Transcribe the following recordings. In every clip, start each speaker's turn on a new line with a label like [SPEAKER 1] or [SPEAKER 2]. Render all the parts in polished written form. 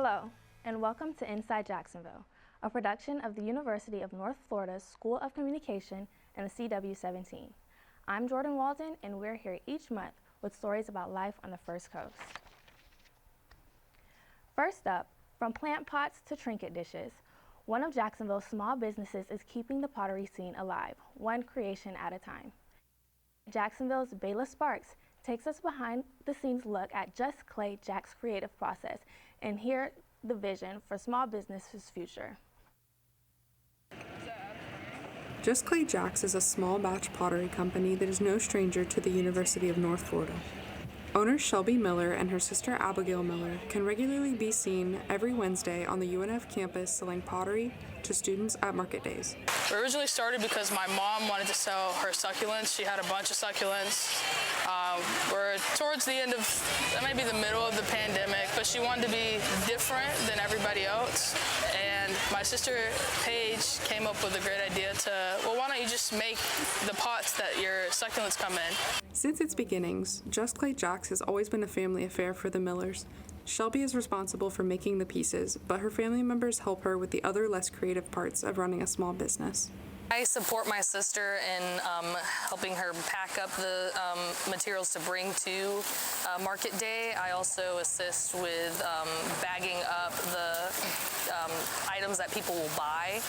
[SPEAKER 1] Hello, and welcome to Inside Jacksonville, a production of the University of North Florida's School of Communication and the CW17. I'm Jordan Walden, and we're here each month with stories about life on the First Coast. First up, from plant pots to trinket dishes, one of Jacksonville's small businesses is keeping the pottery scene alive, one creation at a time. Jacksonville's Bayla Sparks takes us behind the scenes look at Just Clay Jack's creative process and hear the vision for small businesses' future.
[SPEAKER 2] Just Clay Jack's is a small batch pottery company that is no stranger to the University of North Florida. Owner Shelby Miller and her sister Abigail Miller can regularly be seen every Wednesday on the UNF campus selling pottery to students at market days.
[SPEAKER 3] It originally started because my mom wanted to sell her succulents. She had a bunch of succulents. We're towards the end of, maybe the middle of the pandemic, but she wanted to be different than everybody else. And my sister Paige came up with a great idea to, well, why don't you just make the pots that your succulents come in?
[SPEAKER 2] Since its beginnings, Just Clay Jack's has always been a family affair for the Millers. Shelby is responsible for making the pieces, but her family members help her with the other less creative parts of running a small business.
[SPEAKER 4] I support my sister in helping her pack up the materials to bring to market day. I also assist with bagging up the items that people will buy.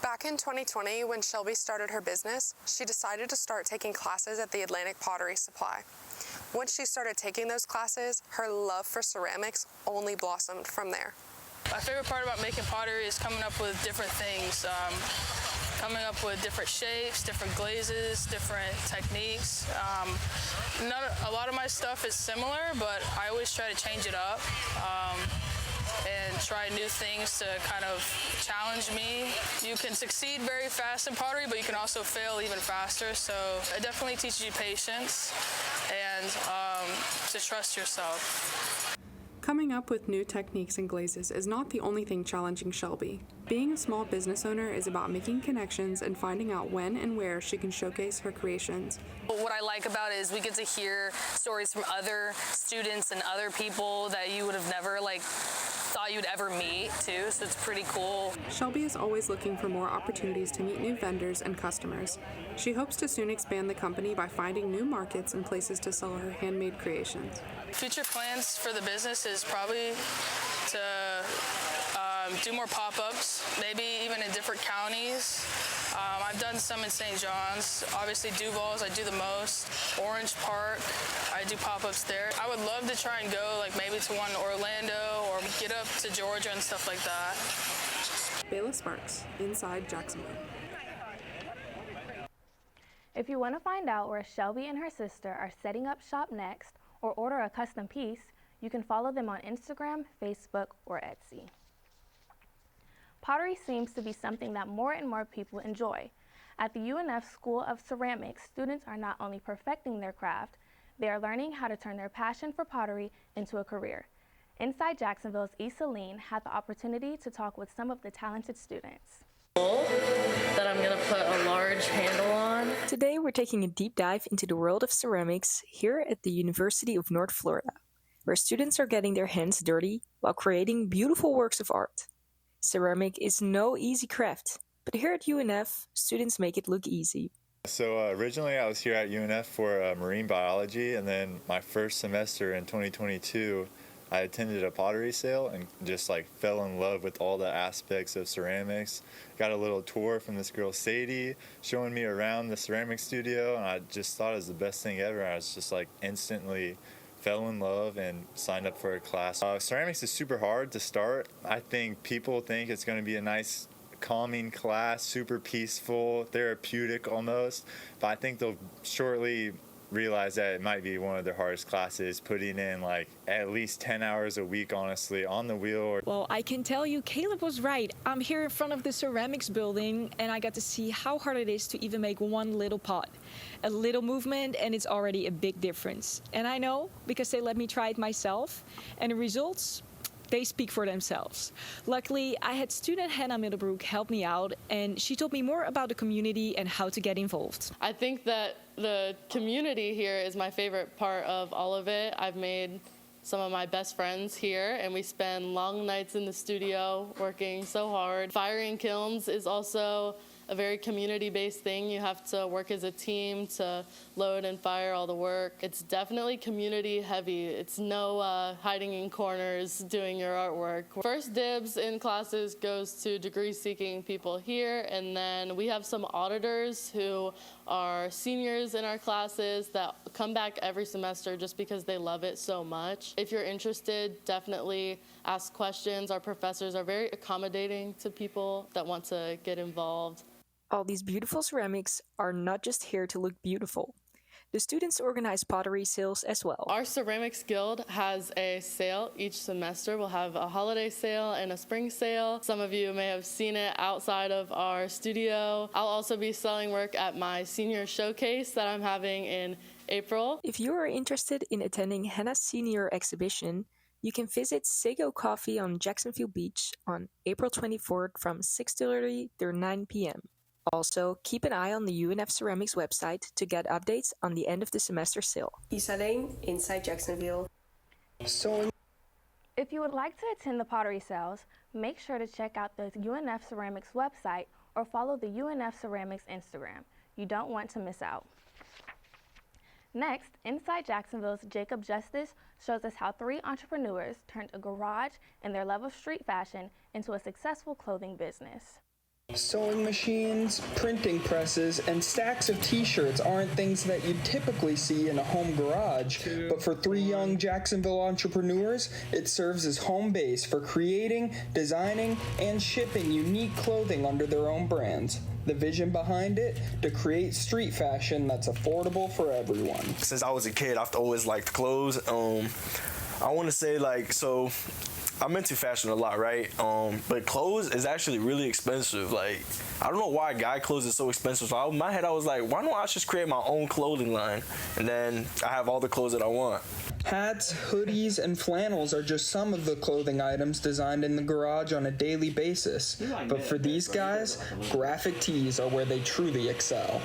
[SPEAKER 5] Back in 2020, when Shelby started her business, she decided to start taking classes at the Atlantic Pottery Supply. Once she started taking those classes, her love for ceramics only blossomed from there.
[SPEAKER 3] My favorite part about making pottery is coming up with different things. Coming up with different shapes, different glazes, different techniques. A lot of my stuff is similar, but I always try to change it up and try new things to kind of challenge me. You can succeed very fast in pottery, but you can also fail even faster. So it definitely teaches you patience and to trust yourself.
[SPEAKER 2] Coming up with new techniques and glazes is not the only thing challenging Shelby. Being a small business owner is about making connections and finding out when and where she can showcase her creations.
[SPEAKER 4] What I like about it is we get to hear stories from other students and other people that you would have never thought you'd ever meet too, so it's pretty cool.
[SPEAKER 2] Shelby is always looking for more opportunities to meet new vendors and customers. She hopes to soon expand the company by finding new markets and places to sell her handmade creations.
[SPEAKER 3] Future plans for the business is probably to do more pop-ups, maybe even in different counties. I've done some in St. John's. Obviously Duval's I do the most. Orange Park, I do pop-ups there. I would love to try and go maybe to one in Orlando or get up to Georgia and stuff like that.
[SPEAKER 2] Bayla Sparks, Inside Jacksonville.
[SPEAKER 1] If you want to find out where Shelby and her sister are setting up shop next or order a custom piece, you can follow them on Instagram, Facebook, or Etsy. Pottery seems to be something that more and more people enjoy. At the UNF School of Ceramics, students are not only perfecting their craft, they are learning how to turn their passion for pottery into a career. Inside Jacksonville's Issa Lean had the opportunity to talk with some of the talented students.
[SPEAKER 6] That I'm going to put a large handle on.
[SPEAKER 7] Today we're taking a deep dive into the world of ceramics here at the University of North Florida, where students are getting their hands dirty while creating beautiful works of art. Ceramic is no easy craft, but here at UNF, students make it look easy.
[SPEAKER 8] So originally I was here at UNF for marine biology, and then my first semester in 2022, I attended a pottery sale and just fell in love with all the aspects of ceramics. Got a little tour from this girl Sadie showing me around the ceramic studio, and I just thought it was the best thing ever. I was just instantly fell in love and signed up for a class. Ceramics is super hard to start. I think people think it's going to be a nice calming class, super peaceful, therapeutic almost, but I think they'll shortly realize that it might be one of their hardest classes, putting in at least 10 hours a week, honestly, on the wheel.
[SPEAKER 7] Well, I can tell you, Caleb was right. I'm here in front of the ceramics building, and I got to see how hard it is to even make one little pot. A little movement, and it's already a big difference. And I know, because they let me try it myself, and the results, they speak for themselves. Luckily, I had student Hannah Middlebrook help me out, and she told me more about the community and how to get involved.
[SPEAKER 6] I think that the community here is my favorite part of all of it. I've made some of my best friends here, and we spend long nights in the studio working so hard. Firing kilns is also a very community-based thing. You have to work as a team to load and fire all the work. It's definitely community heavy. It's no hiding in corners doing your artwork. First dibs in classes goes to degree-seeking people here, and then we have some auditors who are seniors in our classes that come back every semester just because they love it so much. If you're interested, definitely ask questions. Our professors are very accommodating to people that want to get involved.
[SPEAKER 7] All these beautiful ceramics are not just here to look beautiful. The students organize pottery sales as well.
[SPEAKER 6] Our Ceramics Guild has a sale each semester. We'll have a holiday sale and a spring sale. Some of you may have seen it outside of our studio. I'll also be selling work at my senior showcase that I'm having in April.
[SPEAKER 7] If you are interested in attending Hannah's senior exhibition, you can visit Sego Coffee on Jacksonville Beach on April 24th from 6:30 to 9 p.m. Also, keep an eye on the UNF Ceramics website to get updates on the end of the semester sale.
[SPEAKER 9] Isa Lane, Inside Jacksonville.
[SPEAKER 1] If you would like to attend the pottery sales, make sure to check out the UNF Ceramics website or follow the UNF Ceramics Instagram. You don't want to miss out. Next, Inside Jacksonville's Jacob Justice shows us how 3 entrepreneurs turned a garage and their love of street fashion into a successful clothing business.
[SPEAKER 10] Sewing machines, printing presses, and stacks of t-shirts aren't things that you'd typically see in a home garage, but for 3 young Jacksonville entrepreneurs, it serves as home base for creating, designing, and shipping unique clothing under their own brands. The vision behind it, to create street fashion that's affordable for everyone.
[SPEAKER 11] Since I was a kid, I've always liked clothes. I want to say I'm into fashion a lot, right? But clothes is actually really expensive. Like, I don't know why guy clothes is so expensive. So in my head, I was like, why don't I just create my own clothing line? And then I have all the clothes that I want.
[SPEAKER 10] Hats, hoodies, and flannels are just some of the clothing items designed in the garage on a daily basis. But for these guys, graphic tees are where they truly excel.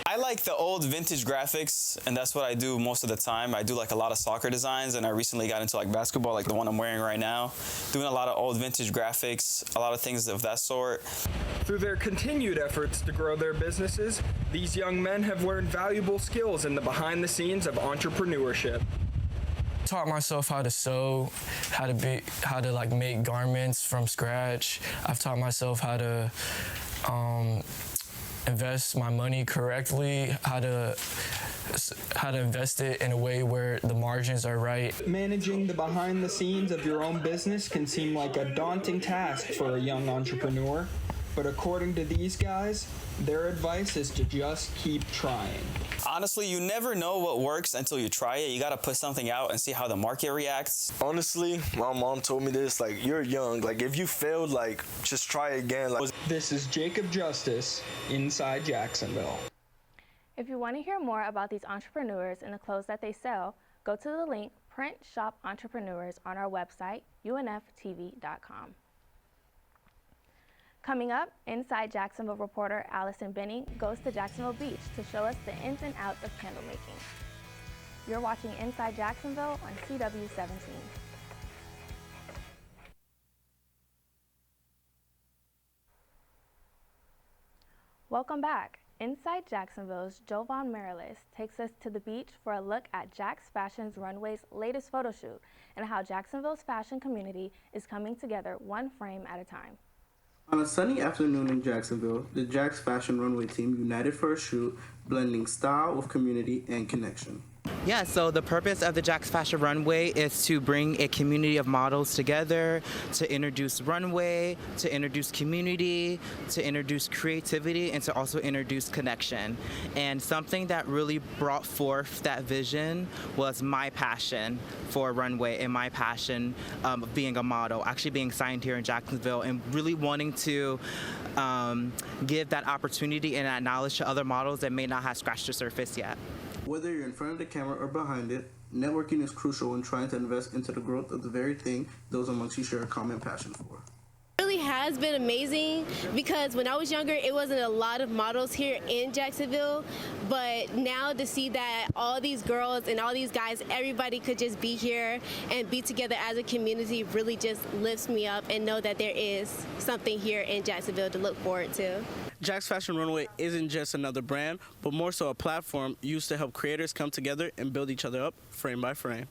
[SPEAKER 12] I like the old vintage graphics, and that's what I do most of the time. I do like a lot of soccer designs, and I recently got into like basketball, like the one I'm wearing right now. Doing a lot of old vintage graphics, a lot of things of that sort.
[SPEAKER 10] Through their continued efforts to grow their businesses, these young men have learned valuable skills in the behind the scenes of entrepreneurship.
[SPEAKER 13] Taught myself how to sew, how to like make garments from scratch. I've taught myself how to invest my money correctly, how to invest it in a way where the margins are right.
[SPEAKER 10] Managing the behind the scenes of your own business can seem like a daunting task for a young entrepreneur, but according to these guys, their advice is to just keep trying.
[SPEAKER 12] Honestly, you never know what works until you try it. You gotta put something out and see how the market reacts.
[SPEAKER 11] Honestly, my mom told me this, like, you're young. Like, if you failed, like, just try again.
[SPEAKER 10] This is Jacob Justice, Inside Jacksonville.
[SPEAKER 1] If you want to hear more about these entrepreneurs and the clothes that they sell, go to the link Print Shop Entrepreneurs on our website, unftv.com. Coming up, Inside Jacksonville reporter Allison Benning goes to Jacksonville Beach to show us the ins and outs of candle making. You're watching Inside Jacksonville on CW17. Welcome back. Inside Jacksonville's Jovan Marilis takes us to the beach for a look at Jax Fashion's Runway's latest photo shoot and how Jacksonville's fashion community is coming together one frame at a time.
[SPEAKER 14] On a sunny afternoon in Jacksonville, the Jax Fashion Runway team united for a shoot, blending style with community and connection.
[SPEAKER 15] Yeah, so the purpose of the Jax Fashion Runway is to bring a community of models together, to introduce runway, to introduce community, to introduce creativity, and to also introduce connection. And something that really brought forth that vision was my passion for runway and my passion of being a model, actually being signed here in Jacksonville, and really wanting to give that opportunity and that knowledge to other models that may not have scratched the surface yet.
[SPEAKER 14] Whether you're in front of the camera or behind it, networking is crucial when trying to invest into the growth of the very thing those amongst you share a common passion for.
[SPEAKER 16] Really has been amazing because when I was younger, it wasn't a lot of models here in Jacksonville, but now to see that all these girls and all these guys, everybody could just be here and be together as a community really just lifts me up and know that there is something here in Jacksonville to look forward to.
[SPEAKER 14] Jack's Fashion Runway isn't just another brand, but more so a platform used to help creators come together and build each other up frame by frame.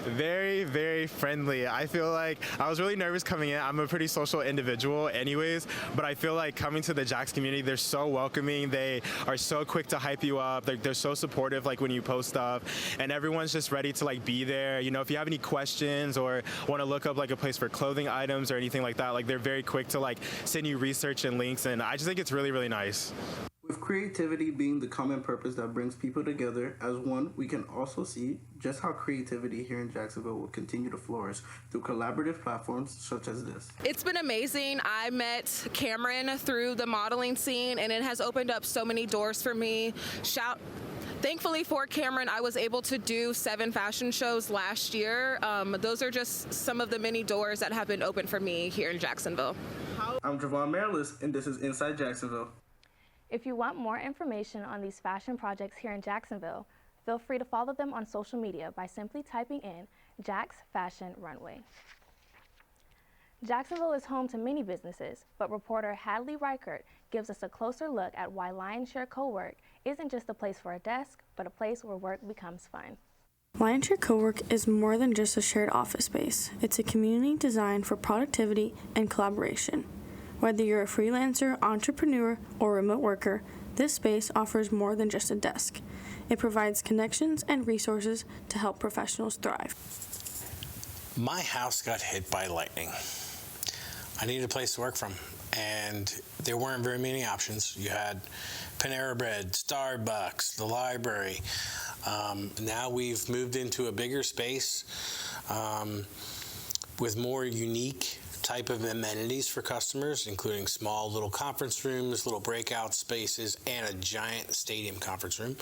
[SPEAKER 17] Very, very friendly. I feel like I was really nervous coming in. I'm a pretty social individual anyways, but I feel like coming to the Jax community, they're so welcoming. They are so quick to hype you up. They're so supportive, like when you post stuff, and everyone's just ready to like be there. You know, if you have any questions or want to look up like a place for clothing items or anything like that, like they're very quick to like send you research and links, and I just think it's really, really nice.
[SPEAKER 14] With creativity being the common purpose that brings people together as one, we can also see just how creativity here in Jacksonville will continue to flourish through collaborative platforms such as this.
[SPEAKER 18] It's been amazing. I met Cameron through the modeling scene, and it has opened up so many doors for me. Thankfully for Cameron, I was able to do 7 fashion shows last year. Those are just some of the many doors that have been opened for me here in Jacksonville.
[SPEAKER 14] I'm Javon Marilis, and this is Inside Jacksonville.
[SPEAKER 1] If you want more information on these fashion projects here in Jacksonville, feel free to follow them on social media by simply typing in Jax Fashion Runway. Jacksonville is home to many businesses, but reporter Hadley Reichert gives us a closer look at why Lionshare Co-work isn't just a place for a desk, but a place where work becomes fun.
[SPEAKER 19] Lionshare Co-work is more than just a shared office space. It's a community designed for productivity and collaboration. Whether you're a freelancer, entrepreneur, or remote worker, this space offers more than just a desk. It provides connections and resources to help professionals thrive.
[SPEAKER 20] My house got hit by lightning. I needed a place to work from, and there weren't very many options. You had Panera Bread, Starbucks, the library. Now we've moved into a bigger space with more unique type of amenities for customers, including small little conference rooms, little breakout spaces, and a giant stadium conference room.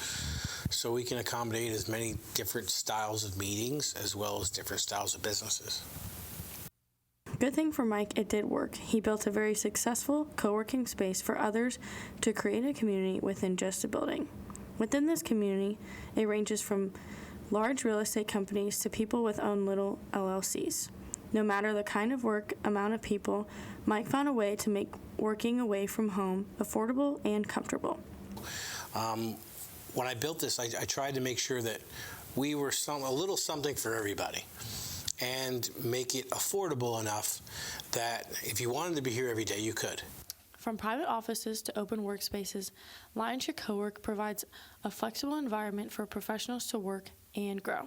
[SPEAKER 20] So we can accommodate as many different styles of meetings as well as different styles of businesses.
[SPEAKER 19] Good thing for Mike, it did work. He built a very successful co-working space for others to create a community within just a building. Within this community, it ranges from large real estate companies to people with own little LLCs. No matter the kind of work, amount of people, Mike found a way to make working away from home affordable and comfortable.
[SPEAKER 20] When I built this, I tried to make sure that we were a little something for everybody and make it affordable enough that if you wanted to be here every day, you could.
[SPEAKER 21] From private offices to open workspaces, Lionshare Co-work provides a flexible environment for professionals to work and grow.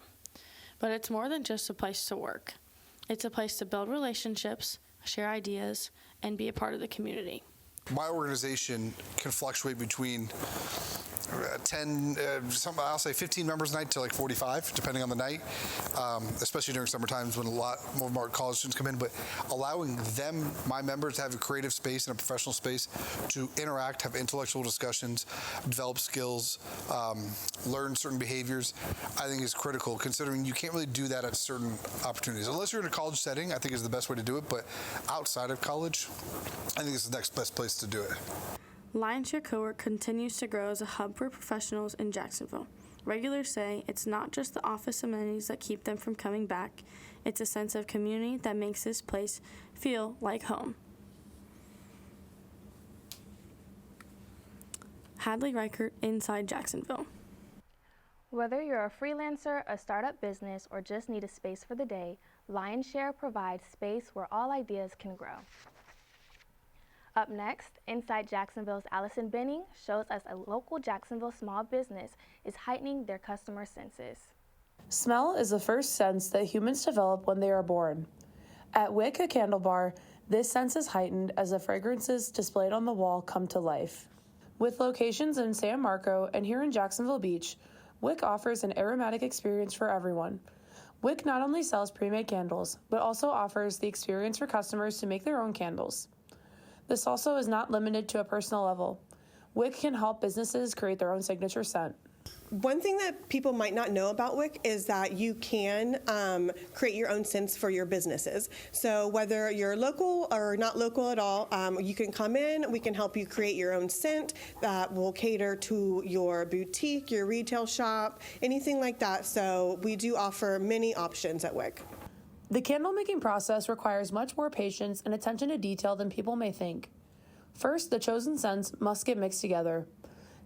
[SPEAKER 21] But it's more than just a place to work. It's a place to build relationships, share ideas, and be a part of the community.
[SPEAKER 22] My organization can fluctuate between I'll say 15 members a night to like 45, depending on the night, especially during summer times when a lot more college students come in. But allowing them, my members, to have a creative space and a professional space to interact, have intellectual discussions, develop skills, learn certain behaviors, I think is critical, considering you can't really do that at certain opportunities. Unless you're in a college setting, I think is the best way to do it. But outside of college, I think it's the next best place to do it.
[SPEAKER 19] Lionshare Co-work continues to grow as a hub for professionals in Jacksonville. Regulars say it's not just the office amenities that keep them from coming back, it's a sense of community that makes this place feel like home. Hadley Reichert, Inside Jacksonville.
[SPEAKER 1] Whether you're a freelancer, a startup business, or just need a space for the day, Lionshare provides space where all ideas can grow. Up next, Inside Jacksonville's Allison Benning shows us a local Jacksonville small business is heightening their customer senses.
[SPEAKER 23] Smell is the first sense that humans develop when they are born. At Wick, a candle bar, this sense is heightened as the fragrances displayed on the wall come to life. With locations in San Marco and here in Jacksonville Beach, Wick offers an aromatic experience for everyone. Wick not only sells pre-made candles, but also offers the experience for customers to make their own candles. This also is not limited to a personal level. Wick can help businesses create their own signature scent.
[SPEAKER 3] One thing that people might not know about WIC is that you can create your own scents for your businesses. So whether you're local or not local at all, you can come in, we can help you create your own scent that will cater to your boutique, your retail shop, anything like that. So we do offer many options at WIC.
[SPEAKER 23] The candle making process requires much more patience and attention to detail than people may think. First, the chosen scents must get mixed together.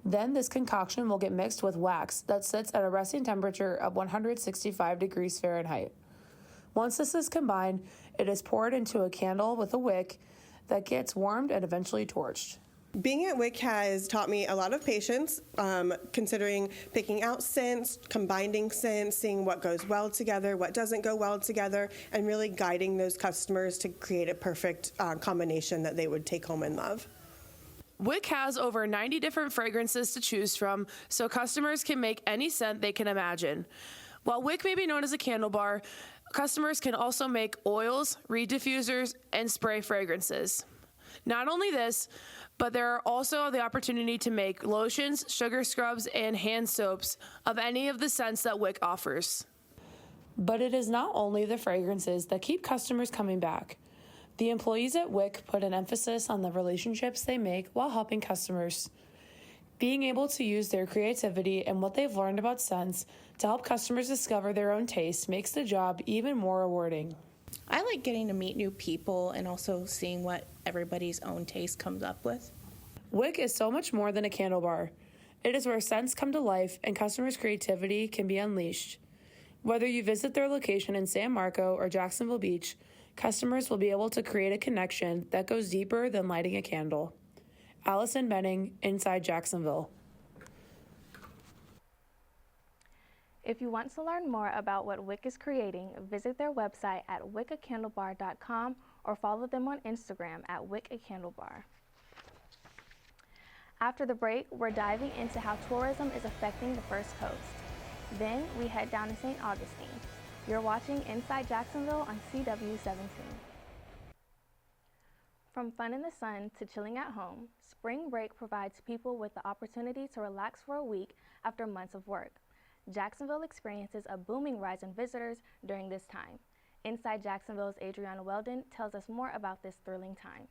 [SPEAKER 23] Then this concoction will get mixed with wax that sits at a resting temperature of 165 degrees Fahrenheit. Once this is combined, it is poured into a candle with a wick that gets warmed and eventually torched.
[SPEAKER 3] Being at WIC has taught me a lot of patience, considering picking out scents, combining scents, seeing what goes well together, what doesn't go well together, and really guiding those customers to create a perfect combination that they would take home and love.
[SPEAKER 4] WIC has over 90 different fragrances to choose from, so customers can make any scent they can imagine. While WIC may be known as a candle bar, customers can also make oils, reed diffusers, and spray fragrances. Not only this, but there are also the opportunity to make lotions, sugar scrubs, and hand soaps of any of the scents that WIC offers.
[SPEAKER 23] But it is not only the fragrances that keep customers coming back. The employees at WIC put an emphasis on the relationships they make while helping customers. Being able to use their creativity and what they've learned about scents to help customers discover their own taste makes the job even more rewarding.
[SPEAKER 5] I like getting to meet new people and also seeing what everybody's own taste comes up with.
[SPEAKER 23] WIC is so much more than a candle bar. It is where scents come to life and customers' creativity can be unleashed. Whether you visit their location in San Marco or Jacksonville Beach, customers will be able to create a connection that goes deeper than lighting a candle. Allison Benning, Inside Jacksonville.
[SPEAKER 1] If you want to learn more about what WIC is creating, visit their website at wicacandlebar.com or follow them on Instagram at wicacandlebar. After the break, we're diving into how tourism is affecting the First Coast. Then we head down to St. Augustine. You're watching Inside Jacksonville on CW17. From fun in the sun to chilling at home, spring break provides people with the opportunity to relax for a week after months of work. Jacksonville experiences a booming rise in visitors during this time. Inside Jacksonville's Adriana Weldon tells us more about this thrilling time.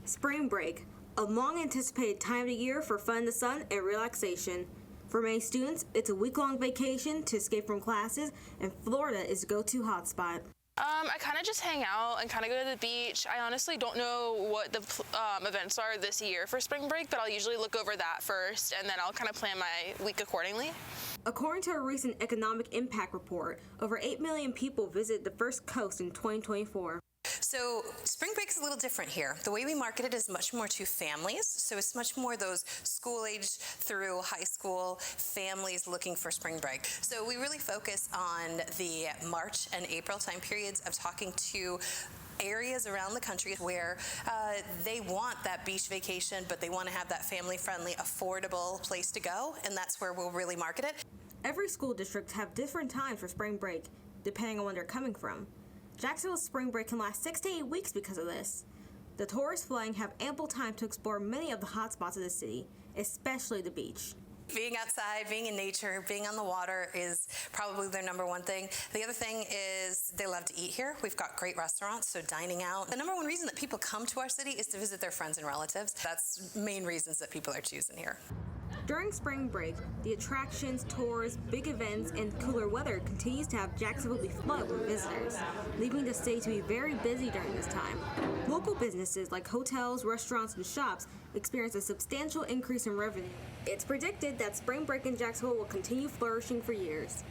[SPEAKER 24] Spring break, a long-anticipated time of the year for fun in the sun and relaxation. For many students, it's a week-long vacation to escape from classes, and Florida is the go-to hotspot.
[SPEAKER 25] I kind of just hang out and kind of go to the beach. I honestly don't know what the events are this year for spring break, but I'll usually look over that first, and then I'll kind of plan my week accordingly.
[SPEAKER 24] According to a recent economic impact report, over 8 million people visit the First Coast in 2024.
[SPEAKER 26] So spring break is a little different here. The way we market it is much more to families. So it's much more those school-age through high school families looking for spring break. So we really focus on the March and April time periods of talking to areas around the country where they want that beach vacation, but they want to have that family-friendly, affordable place to go, and that's where we'll really market it.
[SPEAKER 24] Every school district have different times for spring break, depending on where they're coming from. Jacksonville's spring break can last 6 to 8 weeks because of this. The tourists flying have ample time to explore many of the hot spots of the city, especially the beach.
[SPEAKER 26] Being outside, being in nature, being on the water is probably their number one thing. The other thing is they love to eat here. We've got great restaurants, so dining out. The number one reason that people come to our city is to visit their friends and relatives. That's main reasons that people are choosing here.
[SPEAKER 24] During spring break, the attractions, tours, big events, and cooler weather continues to have Jacksonville be flooded with visitors, leaving the state to be very busy during this time. Local businesses like hotels, restaurants, and shops experience a substantial increase in revenue. It's predicted that spring break in Jacksonville will continue flourishing for years.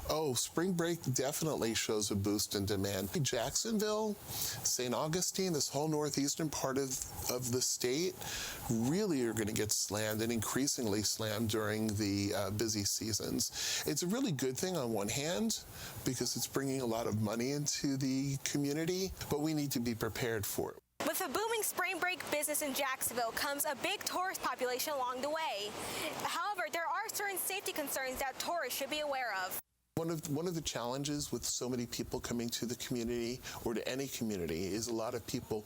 [SPEAKER 27] Oh, spring break definitely shows a boost in demand. Jacksonville, St. Augustine, this whole northeastern part of the state really are going to get slammed and increasingly slammed during the busy seasons. It's a really good thing on one hand because it's bringing a lot of money into the community, but we need to be prepared for it.
[SPEAKER 24] With a booming spring break business in Jacksonville comes a big tourist population along the way. However, there are certain safety concerns that tourists should be aware of.
[SPEAKER 27] One of the challenges with so many people coming to the community or to any community is a lot of people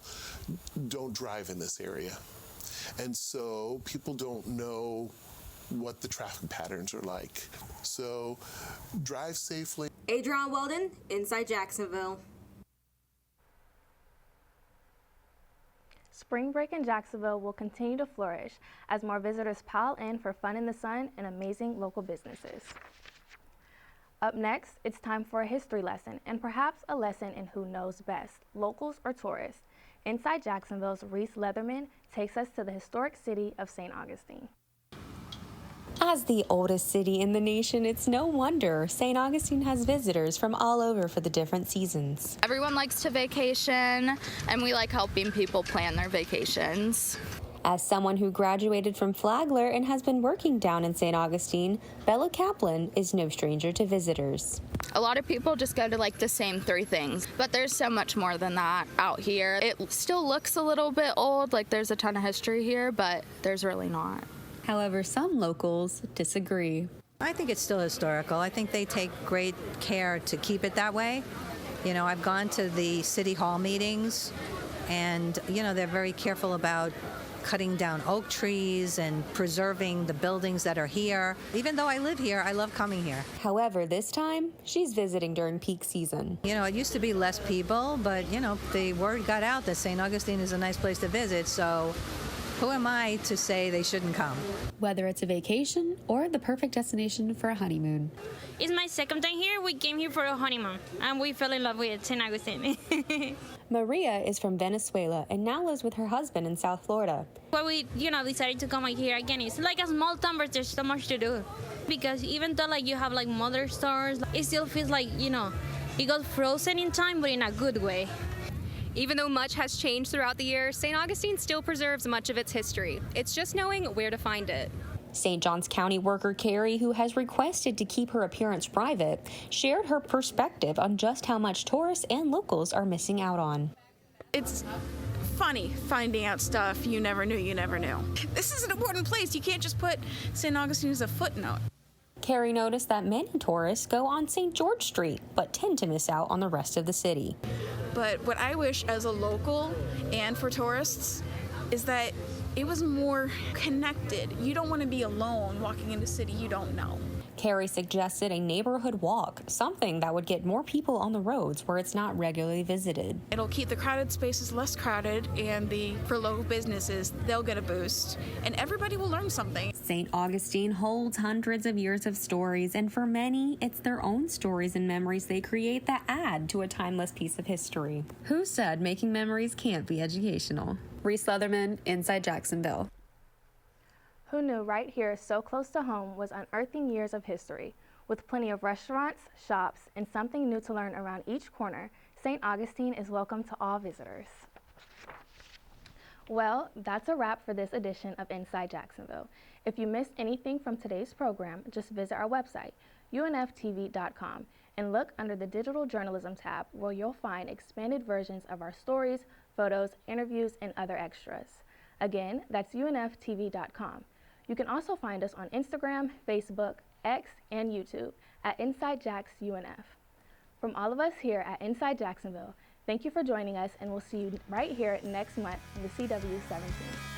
[SPEAKER 27] don't drive in this area. And so people don't know what the traffic patterns are like. So drive safely.
[SPEAKER 24] Adrian Weldon, Inside Jacksonville.
[SPEAKER 1] Spring break in Jacksonville will continue to flourish as more visitors pile in for fun in the sun and amazing local businesses. Up next, it's time for a history lesson and perhaps a lesson in who knows best, locals or tourists. Inside Jacksonville's Reese Leatherman takes us to the historic city of St. Augustine.
[SPEAKER 2] As the oldest city in the nation, it's no wonder St. Augustine has visitors from all over for the different seasons.
[SPEAKER 6] Everyone likes to vacation, and we like helping people plan their vacations.
[SPEAKER 2] As someone who graduated from Flagler and has been working down in St. Augustine, Bella Kaplan is no stranger to visitors.
[SPEAKER 6] A lot of people just go to like the same 3 things, but there's so much more than that out here. It still looks a little bit old, like there's a ton of history here, but there's really not.
[SPEAKER 2] However, some locals disagree.
[SPEAKER 7] I think it's still historical. I think they take great care to keep it that way. You know, I've gone to the city hall meetings, and, you know, they're very careful about cutting down oak trees and preserving the buildings that are here. Even though I live here, I love coming here.
[SPEAKER 2] However, this time, she's visiting during peak season.
[SPEAKER 7] You know, it used to be less people, but, you know, the word got out that St. Augustine is a nice place to visit, so who am I to say they shouldn't come?
[SPEAKER 2] Whether it's a vacation or the perfect destination for a honeymoon.
[SPEAKER 8] It's my second time here. We came here for a honeymoon, and we fell in love with St. Augustine.
[SPEAKER 2] Maria is from Venezuela and now lives with her husband in South Florida.
[SPEAKER 8] Well, we, decided to come here again. It's like a small town, but there's so much to do. Because even though, you have, mother stores, it still feels like, it got frozen in time, but in a good way.
[SPEAKER 9] Even though much has changed throughout the years, St. Augustine still preserves much of its history. It's just knowing where to find it.
[SPEAKER 2] St. Johns County worker Carrie, who has requested to keep her appearance private, shared her perspective on just how much tourists and locals are missing out on.
[SPEAKER 12] It's funny finding out stuff you never knew you never knew. This is an important place. You can't just put St. Augustine as a footnote.
[SPEAKER 2] Carrie noticed that many tourists go on St. George Street, but tend to miss out on the rest of the city.
[SPEAKER 12] But what I wish as a local and for tourists is that it was more connected. You don't want to be alone walking in a city you don't know.
[SPEAKER 2] Carrie suggested a neighborhood walk, something that would get more people on the roads where it's not regularly visited.
[SPEAKER 12] It'll keep the crowded spaces less crowded, and for local businesses, they'll get a boost, and everybody will learn something.
[SPEAKER 2] St. Augustine holds hundreds of years of stories, and for many, it's their own stories and memories they create that add to a timeless piece of history. Who said making memories can't be educational? Reese Leatherman, Inside Jacksonville.
[SPEAKER 1] Who knew right here, so close to home, was unearthing years of history. With plenty of restaurants, shops, and something new to learn around each corner, St. Augustine is welcome to all visitors. Well, that's a wrap for this edition of Inside Jacksonville. If you missed anything from today's program, just visit our website, unftv.com, and look under the Digital Journalism tab, where you'll find expanded versions of our stories, photos, interviews, and other extras. Again, that's unftv.com. You can also find us on Instagram, Facebook, X, and YouTube at InsideJaxUNF. From all of us here at Inside Jacksonville, thank you for joining us, and we'll see you right here next month in the CW17.